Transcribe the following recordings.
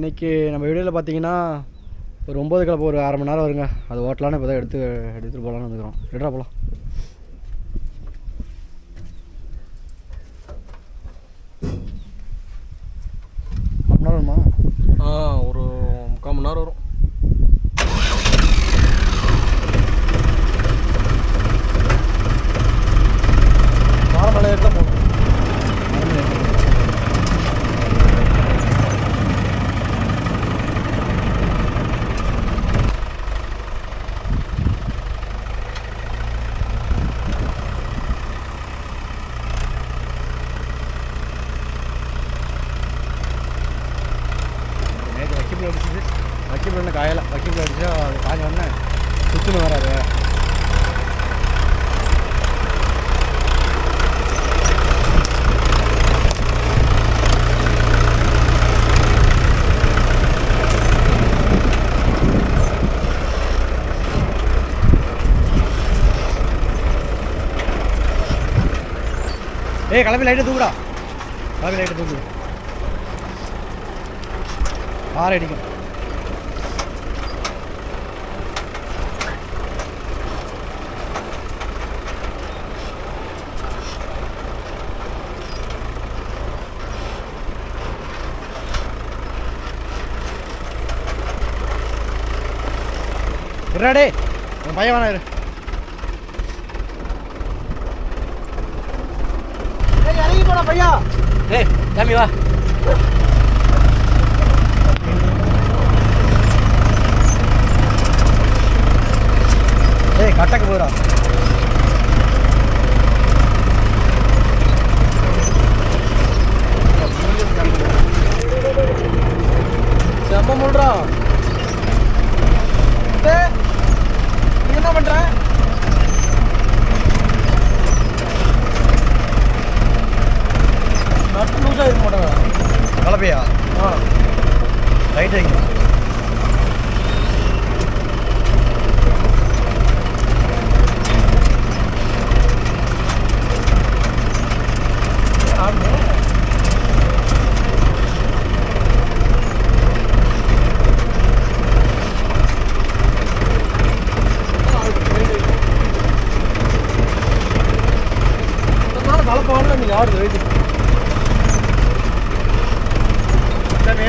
இன்றைக்கி நம்ம வீடியோவில் பார்த்தீங்கன்னா ஒரு 9 கிலோ ஒரு அரை மணி நேரம் வருங்க. அது ஓட்டலான்னு இப்போ தான் எடுத்துகிட்டு போகலான்னு வந்துக்கிறோம். எடுறா போகலாம். அரை மணி நேரம் வருமா? ஒரு 3/4 மணி நேரம் வரும். வாரமலை தான் போகணும். வக்கீல் ஒன்று காயலை. வக்கீல் அடிச்சா அது காஞ்ச உடனே சுற்றுன்னு வராது. கிளம்பி லைட்டை தூக்குடா. கிளம்பி லைட்டை தூக்கு. ஆறு அடிக்கும். இருடே உன் பையன் வேணா இரு. இறங்கி போடா பையா. தம்பி வா. கட்டக்கு போகிறா. செம்ம முல்றா. நீ என்ன பண்ற? நட்டு லூஸாக இருக்க மாட்டாங்க. கலப்பையா? ரைட் வைங்க. கலப்பான நீங்கள் ஆடுது வெயிட் சரி.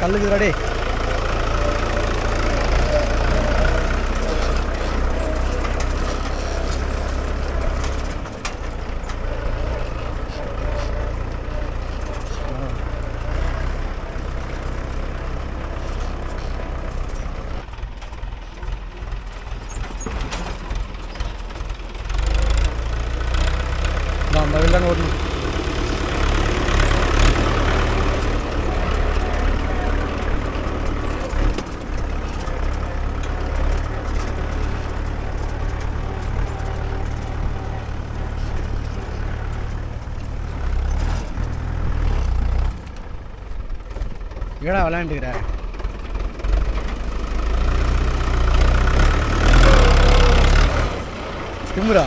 கல்லுக்குறாடே. அந்த வெள்ளாங்க ஓடணும். ஏடா விளையாண்டுக்கிற? திமுறா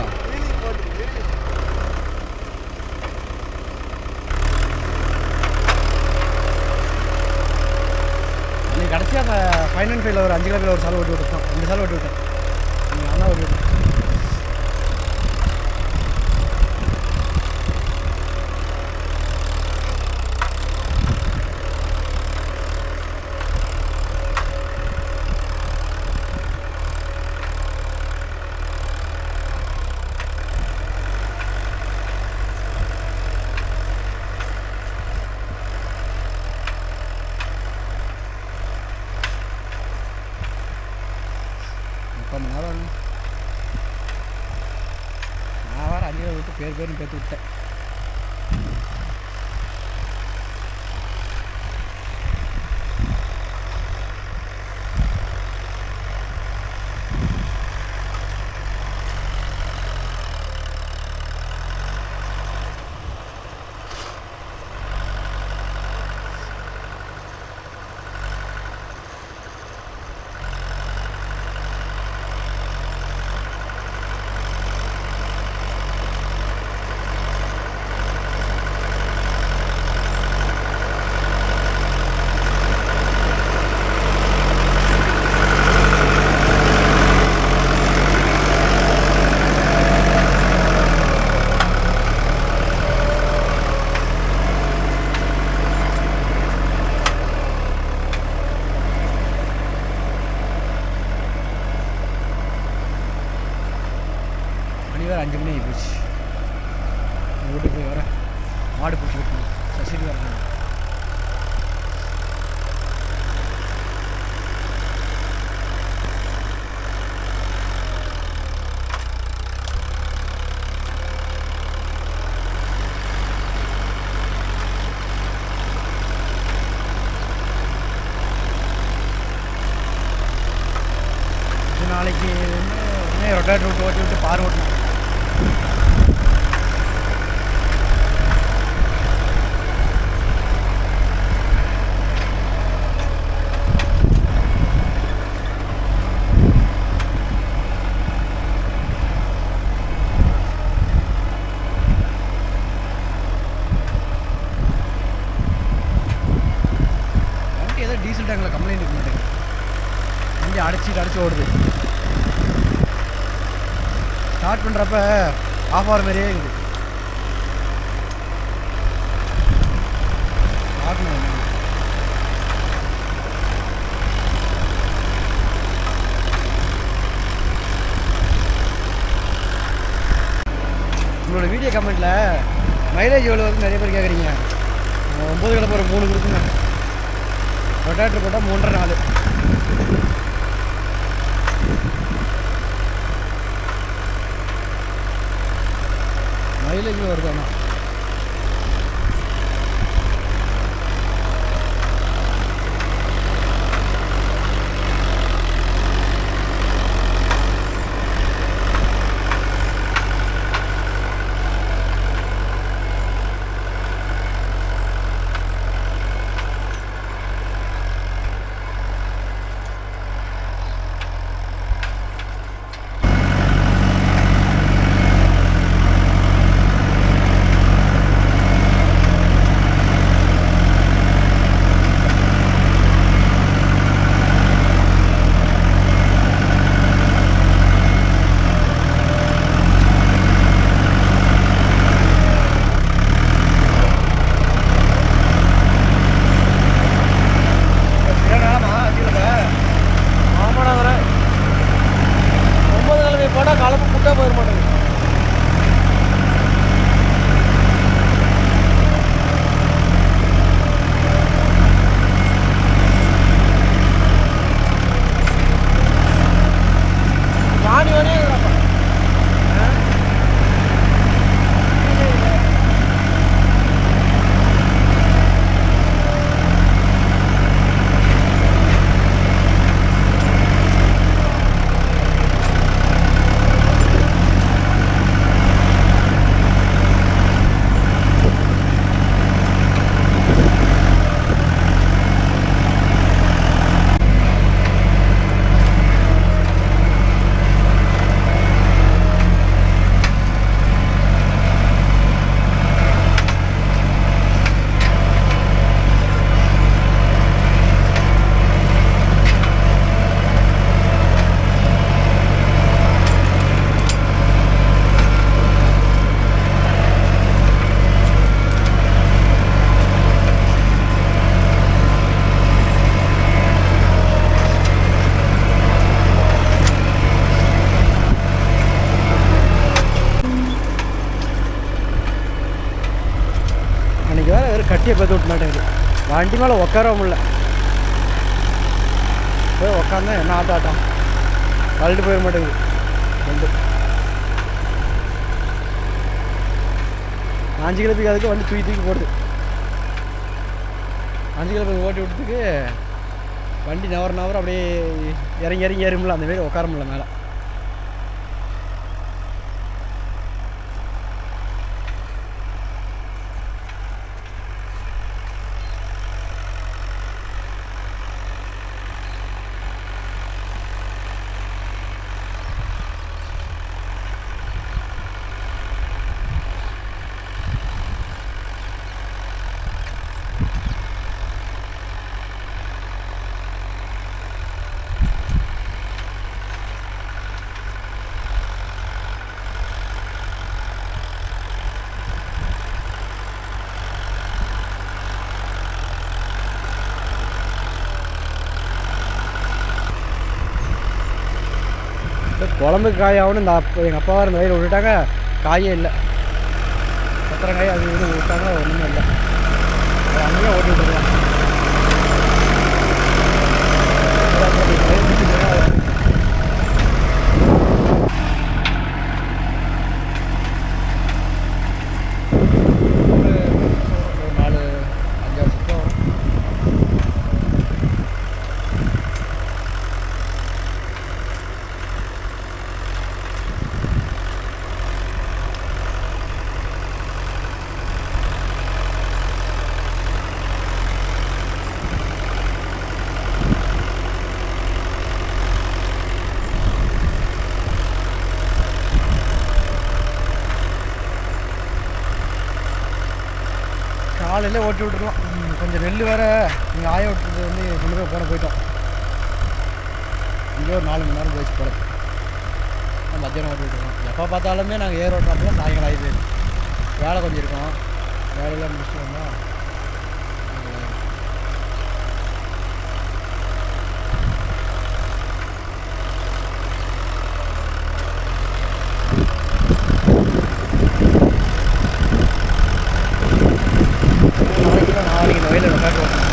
நீ கடைசியாக ஃபைன் அண்ட் ஃபைவ்ல ஒரு 5 கிலோமீட்டர் ஒரு சாலை ஓட்டி விட்டுருக்கோம். 2 சாலை ஓட்டி விட்டேன். நீங்கள் அண்ணா ஓட்டி விட்டேன். பேர்னு பேர்த்து விட்டேன். வேறு 5 மணி ஆகி போச்சு. வீட்டுக்கு போய் வர மாடு பிடிச்சி வைக்கணும். சசிரி வரணும். நாளைக்கு ரொட்டேட் ரூட் ஓட்டி விட்டு பார் ஓட்டணும். வண்டி ஏதோ டீசல் டேங்கில் கம்ப்ளைண்ட் இருக்க மாட்டேங்குது. வண்டி அடைச்சி ஓடுது. ஸ்டார்ட் பண்ணுறப்ப ஆஃப் ஆகிற மாதிரியே இருக்குது. பார்க்கணும். உங்களோட வீடியோ கமெண்ட்டில் மைலேஜ் எவ்வளோ வந்து நிறைய பேர் கேட்குறீங்க. 9 கிலோ போகிற 3 கொடுக்குங்க. ரொட்டேட்டர் போட்டால் 3.5 4. மைலேஜ் வருதாண்ணா. போட்டால் கலப்பு முட்டை போயிட மாட்டேங்குது. வாணி வாணியே இருக்கிறப்ப கட்டியை பார்த்து விட்ட மாட்டேங்குது. வண்டி மேலே உட்கார முடியல. போய் உட்காந்தா என்ன ஆட்டம் கழட்டு போயிட மாட்டேங்குது. 5 கிலோமீட்டருக்கு அதுக்கு வண்டி தூக்கி தூக்கி போடுது. 5 கிலோமீட்டர் ஓட்டி விட்டதுக்கு வண்டி நவர் அப்படியே இறங்கி இறங்கி ஏறும்ல, அந்த மாரி உட்கார முடியல மேலே. குழம்புக்கு காயாகணும். இந்த எங்கள் அப்பாவாக இந்த வயலில் விட்டுட்டாங்க, காயே இல்லை. சத்திரங்காய் அது இது விட்டாங்க, ஒன்றுமே இல்லை. அங்கேயே ஓட்டி விட்டுருக்கலாம். ஒரு 4-5 சுத்தம் வரும். காலையில் ஓட்டி விட்டுருலாம். கொஞ்சம் நெல் வேறு இங்கே ஆய விட்டுறது வந்து கொண்டு போய் போயிட்டோம். இங்கே ஒரு 4 மணி நேரம் போயிடுச்சு போல. மத்தியானம் ஓட்டி விட்டுருக்கோம். எப்போ பார்த்தாலுமே நாங்கள் ஏர் ஓட்டுறப்பல சாயங்காலம் ஆகிடுது. வேலை கொஞ்சம் இருக்கும், வேலையெல்லாம் முடிச்சுட்டு வந்தால் நாளைக்கு இந்த வயலில் ரொட்டாட்டு ஓட்டணும்.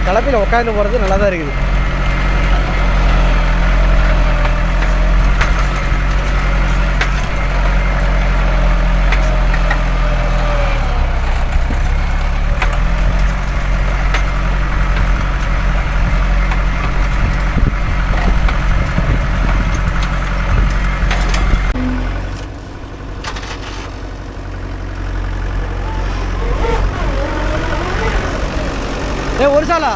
கலப்பையில் உட்காந்து போகிறது நல்லா தான் இருக்குது. ஒரு சாலா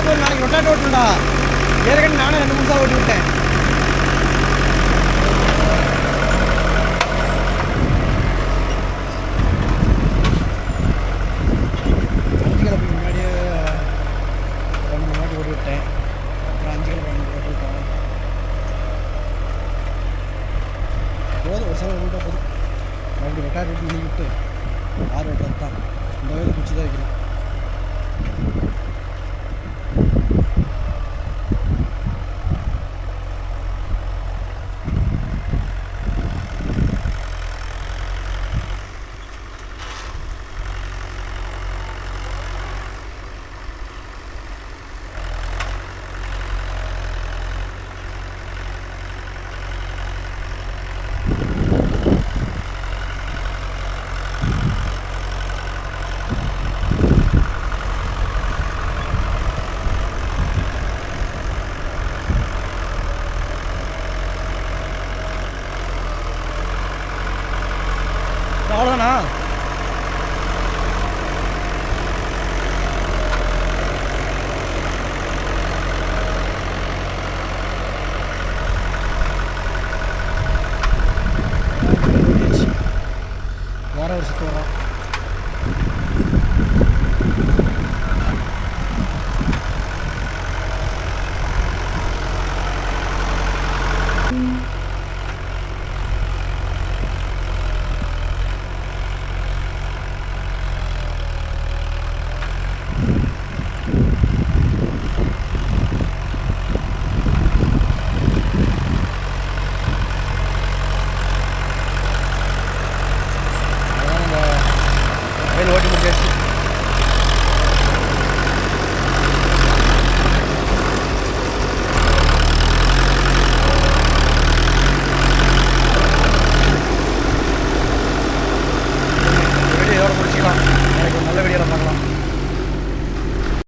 போய் நாளைக்கு ரொட்டாட்டு ஓட்டுண்டா. ஏற்கனவே நானும் 2-3 சால் ஓட்டி விட்டேன். முன்னாடியே 2-3 வாட்டி ஓட்டி விட்டேன். அப்புறம் 5 கிலோ ஓட்டி விட்டேன். போதும், ஒரு சால் ஓட்டிவிட்டா போதும். மறுபடியும் ரொட்டாட்டு ஓட்டி பண்ணி விட்டு 6 ஓட்டுறது தான். இந்த வயலில் குச்சி தான் வைக்கணும்.